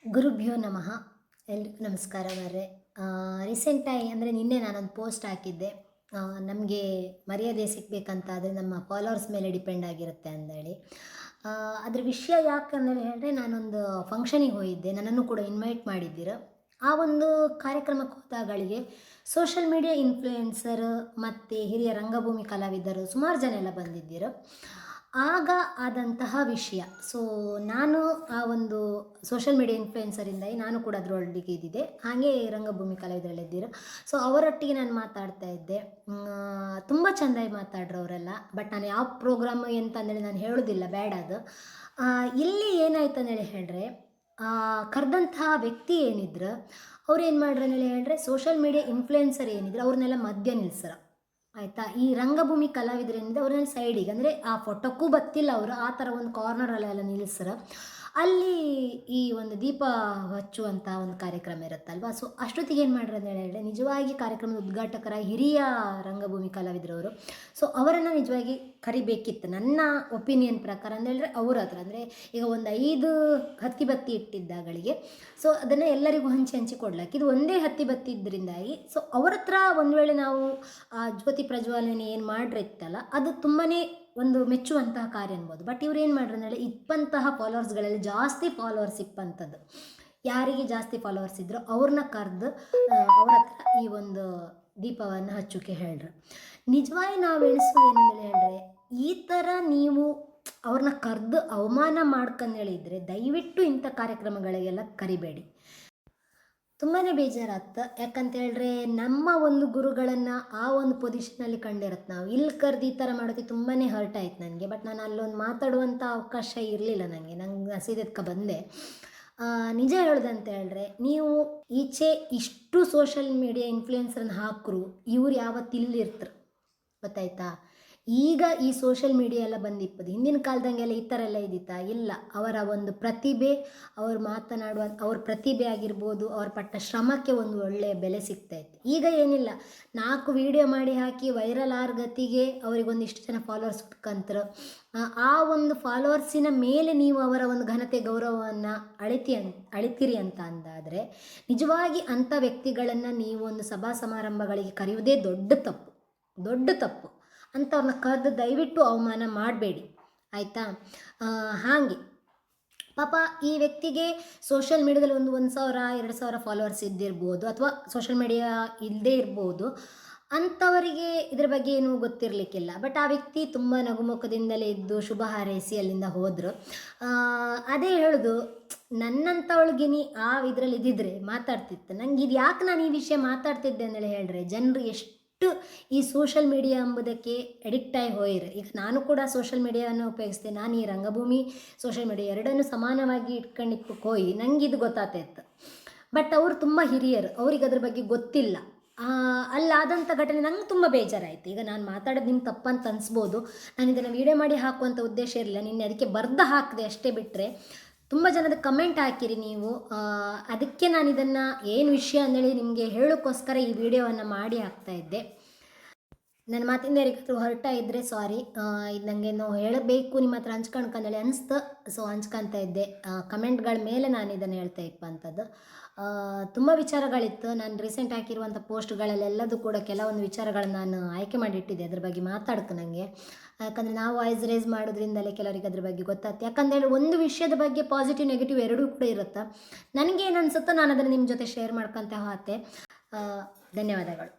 ಗುರುಭ್ಯೋ ನಮಃ. ಎಲ್ರಿಗೂ ನಮಸ್ಕಾರ ಬರ್ರೆ. ರೀಸೆಂಟಾಗಿ ಅಂದರೆ ನಿನ್ನೆ ನಾನೊಂದು ಪೋಸ್ಟ್ ಹಾಕಿದ್ದೆ. ನಮಗೆ ಮರ್ಯಾದೆ ಸಿಗಬೇಕಂತ ಆದರೆ ನಮ್ಮ ಫಾಲೋವರ್ಸ್ ಮೇಲೆ ಡಿಪೆಂಡ್ ಆಗಿರುತ್ತೆ ಅಂದೇಳಿ. ಅದ್ರ ವಿಷಯ ಯಾಕಂದೇಳಿ ಹೇಳಿದ್ರೆ, ನಾನೊಂದು ಫಂಕ್ಷನಿಗೆ ಹೋಗಿದ್ದೆ, ನನ್ನನ್ನು ಕೂಡ ಇನ್ವೈಟ್ ಮಾಡಿದ್ದೀರ. ಆ ಒಂದು ಕಾರ್ಯಕ್ರಮಕ್ಕೆ ಹೋದಾಗಳಿಗೆ ಸೋಷಲ್ ಮೀಡಿಯಾ ಇನ್ಫ್ಲೂಯೆನ್ಸರ್ ಮತ್ತು ಹಿರಿಯ ರಂಗಭೂಮಿ ಕಲಾವಿದರು ಸುಮಾರು ಜನ ಎಲ್ಲ ಬಂದಿದ್ದೀರ. ಆಗ ಆದಂತಹ ವಿಷಯ. ಸೊ ನಾನು ಆ ಒಂದು ಸೋಷಲ್ ಮೀಡಿಯಾ ಇನ್ಫ್ಲುಯೆನ್ಸರಿಂದಾಗಿ ನಾನು ಕೂಡ ಅದರೊಳಗೆ ಇದ್ದಿದ್ದೆ, ಹಾಗೆ ರಂಗಭೂಮಿ ಕಲಾವಿದರಲ್ಲಿದ್ದರು. ಸೊ ಅವರೊಟ್ಟಿಗೆ ನಾನು ಮಾತಾಡ್ತಾ ಇದ್ದೆ. ತುಂಬ ಚೆಂದಾಗಿ ಮಾತಾಡ್ರು ಅವರೆಲ್ಲ. ಬಟ್ ನಾನು ಯಾವ ಪ್ರೋಗ್ರಾಮ್ ಅಂತಂದೇಳಿ ನಾನು ಹೇಳೋದಿಲ್ಲ, ಬೇಡ ಅದು. ಇಲ್ಲಿ ಏನಾಯ್ತು ಅಂದೇಳಿ ಹೇಳಿದ್ರೆ, ಕರೆದಂತಹ ವ್ಯಕ್ತಿ ಏನಿದ್ರು ಅವ್ರು ಏನು ಮಾಡ್ರು ಅಂದೇಳಿ ಹೇಳಿದ್ರೆ, ಸೋಷಲ್ ಮೀಡಿಯಾ ಇನ್ಫ್ಲುಯೆನ್ಸರ್ ಏನಿದ್ರು ಅವ್ರನ್ನೆಲ್ಲ ಮಧ್ಯ ನಿಲ್ಸ್ರ. ಆಯಿತಾ. ಈ ರಂಗಭೂಮಿ ಕಲಾವಿದರಿಂದ ಅವ್ರನ್ನ ಸೈಡಿಗೆ, ಅಂದರೆ ಆ ಫೋಟೋಕ್ಕೂ ಬತ್ತಿಲ್ಲ ಅವರು, ಆ ಥರ ಒಂದು ಕಾರ್ನರಲ್ಲೆಲ್ಲ ನಿಲ್ಲಿಸ್ರ. ಅಲ್ಲಿ ಈ ಒಂದು ದೀಪ ಹಚ್ಚುವಂಥ ಒಂದು ಕಾರ್ಯಕ್ರಮ ಇರುತ್ತಲ್ವ. ಸೊ ಅಷ್ಟೊತ್ತಿಗೆ ಏನು ಮಾಡ್ರು ಅಂತ ಹೇಳಿದ್ರೆ, ನಿಜವಾಗಿ ಕಾರ್ಯಕ್ರಮದ ಉದ್ಘಾಟಕರ ಹಿರಿಯ ರಂಗಭೂಮಿ ಕಲಾವಿದರವರು. ಸೊ ಅವರನ್ನು ನಿಜವಾಗಿ ಕರಿಬೇಕಿತ್ತು ನನ್ನ ಒಪಿನಿಯನ್ ಪ್ರಕಾರ ಅಂತ ಹೇಳಿದ್ರೆ. ಅವ್ರ ಹತ್ರ ಅಂದರೆ ಈಗ ಒಂದು 5 ಹತ್ತಿ ಬತ್ತಿ ಇಟ್ಟಿದ್ದಾಗಳಿಗೆ, ಸೊ ಅದನ್ನು ಎಲ್ಲರಿಗೂ ಹಂಚಿ ಕೊಡ್ಲಿಕ್ಕೆ ಇದು ಒಂದೇ ಹತ್ತಿ ಬತ್ತಿ ಇದ್ದರಿಂದಾಗಿ, ಸೊ ಅವ್ರ ಹತ್ರ ಒಂದು ವೇಳೆ ನಾವು ಜ್ಯೋತಿ ಪ್ರಜ್ವಾಲನೆ ಏನು ಮಾಡಿರ್ತಲ್ಲ, ಅದು ತುಂಬಾ ಒಂದು ಮೆಚ್ಚುವಂತಹ ಕಾರ್ಯ ಅನ್ಬೋದು. ಬಟ್ ಇವ್ರು ಏನು ಮಾಡ್ರು ಅಂದರೆ, ಇಪ್ಪಂತಹ ಫಾಲೋವರ್ಸ್ಗಳಲ್ಲಿ ಜಾಸ್ತಿ ಫಾಲೋವರ್ಸ್ ಇಪ್ಪಂಥದ್ದು ಯಾರಿಗೆ ಜಾಸ್ತಿ ಫಾಲೋವರ್ಸ್ ಇದ್ದರು ಅವ್ರನ್ನ ಕರೆದು ಅವ್ರ ಹತ್ರ ಈ ಒಂದು ದೀಪವನ್ನು ಹಚ್ಚೋಕ್ಕೆ ಹೇಳ್ರು. ನಿಜವಾಗಿ ನಾವು ಎಣಿಸೋದು ಏನಂದೇಳಿ ಹೇಳಿದ್ರೆ, ಈ ಥರ ನೀವು ಅವ್ರನ್ನ ಕರೆದು ಅವಮಾನ ಮಾಡ್ಕೊಂಡು ಹೇಳಿದರೆ ದಯವಿಟ್ಟು ಇಂಥ ಕಾರ್ಯಕ್ರಮಗಳಿಗೆಲ್ಲ ಕರಿಬೇಡಿ. ತುಂಬಾ ಬೇಜಾರಾಗ್ತ. ಯಾಕಂತ ಹೇಳಿದ್ರೆ, ನಮ್ಮ ಒಂದು ಗುರುಗಳನ್ನು ಆ ಒಂದು ಪೊಸಿಷನಲ್ಲಿ ಕಂಡಿರತ್ತೆ ನಾವು. ಇಲ್ಲಿ ಕರೆದು ಈ ಥರ ಮಾಡೋದಕ್ಕೆ ತುಂಬಾ ಹರ್ಟ್ ಆಯ್ತು ನನಗೆ. ಬಟ್ ನಾನು ಅಲ್ಲೊಂದು ಮಾತಾಡುವಂಥ ಅವಕಾಶ ಇರಲಿಲ್ಲ ನಂಗೆ ಸೀದಕ್ಕೆ ಬಂದೆ. ನಿಜ ಹೇಳೋದಂತ ಹೇಳಿದ್ರೆ, ನೀವು ಈಚೆ ಇಷ್ಟು ಸೋಷಲ್ ಮೀಡಿಯಾ ಇನ್ಫ್ಲುಯೆನ್ಸರನ್ನು ಹಾಕರು, ಇವ್ರು ಯಾವತ್ತು ಇಲ್ಲಿರ್ತಾರೆ ಗೊತ್ತಾಯ್ತಾ. ಈಗ ಈ ಸೋಷಲ್ ಮೀಡಿಯಾ ಎಲ್ಲ ಬಂದಿಪ್ಪದು. ಹಿಂದಿನ ಕಾಲದಂಗೆಲ್ಲ ಈ ಥರ ಎಲ್ಲ ಇದ್ದಿತ್ತಾ? ಇಲ್ಲ. ಅವರ ಒಂದು ಪ್ರತಿಭೆ, ಅವ್ರು ಮಾತನಾಡುವ ಅವ್ರ ಪ್ರತಿಭೆ ಆಗಿರ್ಬೋದು, ಅವ್ರ ಪಟ್ಟ ಶ್ರಮಕ್ಕೆ ಒಂದು ಒಳ್ಳೆಯ ಬೆಲೆ ಸಿಗ್ತಾಯಿತ್ತು. ಈಗ ಏನಿಲ್ಲ, 4 ವಿಡಿಯೋ ಮಾಡಿ ಹಾಕಿ ವೈರಲ್ ಆರ್ಗತಿಗೆ ಅವರಿಗೊಂದಿಷ್ಟು ಜನ ಫಾಲೋವರ್ಸ್ ಹುಟ್ಕಂತಾರೆ. ಆ ಒಂದು ಫಾಲೋವರ್ಸಿನ ಮೇಲೆ ನೀವು ಅವರ ಒಂದು ಘನತೆ ಗೌರವವನ್ನು ಅಳಿತೀರಿ ಅಂತ ಅಂದಾದರೆ, ನಿಜವಾಗಿ ಅಂಥ ವ್ಯಕ್ತಿಗಳನ್ನು ನೀವು ಒಂದು ಸಭಾ ಸಮಾರಂಭಗಳಿಗೆ ಕರೆಯುವುದೇ ದೊಡ್ಡ ತಪ್ಪು. ಅಂಥವ್ರನ್ನ ಕರೆದು ದಯವಿಟ್ಟು ಅವಮಾನ ಮಾಡಬೇಡಿ, ಆಯಿತಾ. ಹಾಗೆ ಪಾಪ ಈ ವ್ಯಕ್ತಿಗೆ ಸೋಷಲ್ ಮೀಡಿಯಾದಲ್ಲಿ ಒಂದು 1,000-2,000 ಫಾಲೋವರ್ಸ್ ಇದ್ದಿರ್ಬೋದು, ಅಥವಾ ಸೋಷಲ್ ಮೀಡಿಯಾ ಇಲ್ಲದೇ ಇರ್ಬೋದು. ಅಂಥವರಿಗೆ ಇದ್ರ ಬಗ್ಗೆ ಏನೂ ಗೊತ್ತಿರಲಿಕ್ಕಿಲ್ಲ. ಬಟ್ ಆ ವ್ಯಕ್ತಿ ತುಂಬ ನಗುಮುಖದಿಂದಲೇ ಇದ್ದು ಶುಭ ಹಾರೈಸಿ ಅಲ್ಲಿಂದ ಹೋದರು. ಅದೇ ಹೇಳೋದು, ನನ್ನಂಥವಳಿಗಿನಿ ಆ ಇದರಲ್ಲಿ ಇದ್ದಿದ್ರೆ ಮಾತಾಡ್ತಿತ್ತು. ನಂಗೆ ಇದು ಯಾಕೆ ನಾನು ಈ ವಿಷಯ ಮಾತಾಡ್ತಿದ್ದೆ ಅಂತೇಳಿ ಹೇಳಿದ್ರೆ, ಜನರು ಎಷ್ಟು ಈ ಸೋಷಲ್ ಮೀಡಿಯಾ ಎಂಬುದಕ್ಕೆ ಎಡಿಕ್ಟ್ ಆಗಿ ಹೋಯಿರು. ಈಗ ನಾನು ಕೂಡ ಸೋಷಲ್ ಮೀಡಿಯಾವನ್ನು ಉಪಯೋಗಿಸ್ತೇನೆ. ನಾನು ಈ ರಂಗಭೂಮಿ ಸೋಷಲ್ ಮೀಡಿಯಾ ಎರಡನ್ನು ಸಮಾನವಾಗಿ ಇಟ್ಕೊಂಡಿಕ್ಕೆ ಹೋಗಿ ನಂಗೆ ಇದು ಗೊತ್ತಾಗ್ತಾಯಿತ್ತು. ಬಟ್ ಅವರು ತುಂಬ ಹಿರಿಯರು, ಅವ್ರಿಗೆ ಅದ್ರ ಬಗ್ಗೆ ಗೊತ್ತಿಲ್ಲ. ಅಲ್ಲಾದಂಥ ಘಟನೆ ನಂಗೆ ತುಂಬ ಬೇಜಾರಾಯಿತು. ಈಗ ನಾನು ಮಾತಾಡೋದು ನಿಮ್ಗೆ ತಪ್ಪಂತ ಅನಿಸ್ಬೋದು. ನಾನು ಇದನ್ನು ವೀಡಿಯೋ ಮಾಡಿ ಹಾಕುವಂಥ ಉದ್ದೇಶ ಇರಲಿಲ್ಲ, ನಿನ್ನೆ ಅದಕ್ಕೆ ಬರ್ದು ಹಾಕಿದೆ ಅಷ್ಟೇ. ಬಿಟ್ಟರೆ ತುಂಬ ಜನದ ಕಮೆಂಟ್ ಹಾಕಿರಿ ನೀವು. ಅದಕ್ಕೆ ನಾನು ಇದನ್ನು ಏನು ವಿಷಯ ಅಂದೇಳಿ ನಿಮಗೆ ಹೇಳೋಕ್ಕೋಸ್ಕರ ಈ ವಿಡಿಯೋವನ್ನು ಮಾಡಿ ಹಾಕ್ತಾಯಿದ್ದೆ. ನನ್ನ ಮಾತಿಂದ ಯಾರಿಗಾದ್ರೂ ಹೊರಟ ಇದ್ದರೆ ಸಾರಿ. ಇದು ನನಗೇನು ಹೇಳಬೇಕು ನಿಮ್ಮ ಹತ್ರ ಹಂಚ್ಕೊಂಡ್ಕಂದೇಳಿ ಅನಿಸ್ತು. ಸೊ ಹಂಚ್ಕೊತಾ ಇದ್ದೆ. ಕಮೆಂಟ್ಗಳ ಮೇಲೆ ನಾನು ಇದನ್ನು ಹೇಳ್ತಾ ಅಂಥದ್ದು. ತುಂಬ ವಿಚಾರಗಳಿತ್ತು. ನಾನು ರೀಸೆಂಟ್ ಹಾಕಿರುವಂಥ ಪೋಸ್ಟ್ಗಳಲ್ಲೆಲ್ಲದೂ ಕೂಡ ಕೆಲವೊಂದು ವಿಚಾರಗಳನ್ನು ನಾನು ಆಯ್ಕೆ ಮಾಡಿಟ್ಟಿದ್ದೆ, ಅದ್ರ ಬಗ್ಗೆ ಮಾತಾಡ್ತು ನನಗೆ. ಯಾಕಂದರೆ ನಾವು ವಾಯ್ಸ್ ರೇಸ್ ಮಾಡೋದ್ರಿಂದಲೇ ಕೆಲವರಿಗೆ ಅದ್ರ ಬಗ್ಗೆ ಗೊತ್ತಾಗ್ತದೆ. ಯಾಕಂದರೆ ಒಂದು ವಿಷಯದ ಬಗ್ಗೆ ಪಾಸಿಟಿವ್ ನೆಗೆಟಿವ್ ಎರಡೂ ಕೂಡ ಇರುತ್ತೆ. ನನಗೇನು ಅನಿಸುತ್ತೋ ನಾನು ಅದನ್ನು ನಿಮ್ಮ ಜೊತೆ ಶೇರ್ ಮಾಡ್ಕೊತ ಹೋತೆ. ಧನ್ಯವಾದಗಳು.